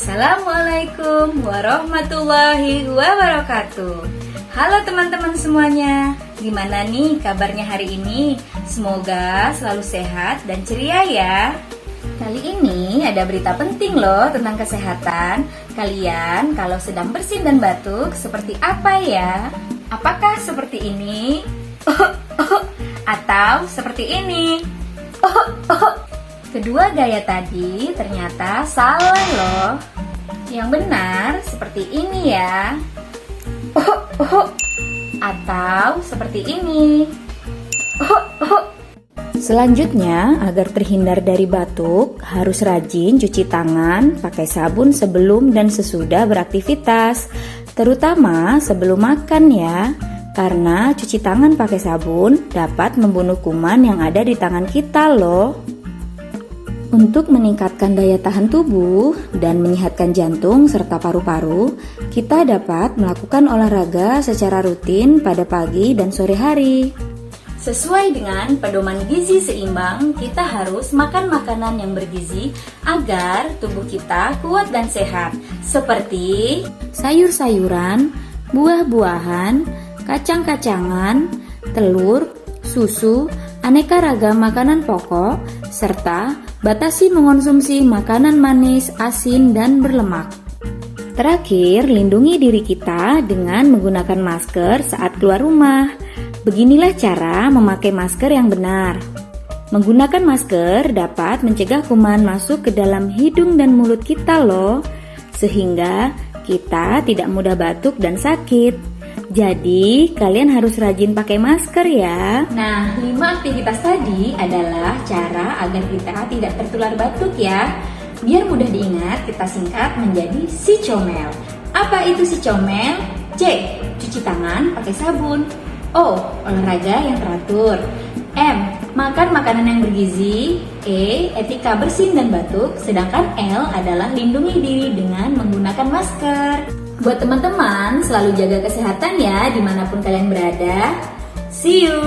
Assalamualaikum warahmatullahi wabarakatuh. Halo teman-teman semuanya, gimana nih kabarnya hari ini? Semoga selalu sehat dan ceria ya. Kali ini ada berita penting loh tentang kesehatan. Kalian kalau sedang bersin dan batuk seperti apa ya? Apakah seperti ini? Atau seperti ini? Kedua gaya tadi ternyata salah loh. Yang benar seperti ini ya. Atau seperti ini. Selanjutnya, agar terhindar dari batuk, harus rajin cuci tangan pakai sabun sebelum dan sesudah beraktivitas, terutama sebelum makan ya. Karena cuci tangan pakai sabun dapat membunuh kuman yang ada di tangan kita loh. Untuk meningkatkan daya tahan tubuh dan menyehatkan jantung serta paru-paru, kita dapat melakukan olahraga secara rutin pada pagi dan sore hari. Sesuai dengan pedoman gizi seimbang, kita harus makan makanan yang bergizi agar tubuh kita kuat dan sehat, seperti sayur-sayuran, buah-buahan, kacang-kacangan, telur, susu, aneka ragam makanan pokok, serta batasi mengonsumsi makanan manis, asin, dan berlemak. Terakhir, lindungi diri kita dengan menggunakan masker saat keluar rumah. Beginilah cara memakai masker yang benar. Menggunakan masker dapat mencegah kuman masuk ke dalam hidung dan mulut kita loh, sehingga kita tidak mudah batuk dan sakit. Jadi, kalian harus rajin pakai masker ya. Nah, 5 aktivitas tadi adalah cara agar kita tidak tertular batuk ya. Biar mudah diingat, kita singkat menjadi si comel. Apa itu si comel? C. Cuci tangan pakai sabun. O. Olahraga yang teratur. M. Makan makanan yang bergizi. E. Etika bersin dan batuk. Sedangkan L adalah lindungi diri dengan menggunakan masker. Buat teman-teman, selalu jaga kesehatan ya dimanapun kalian berada. See you!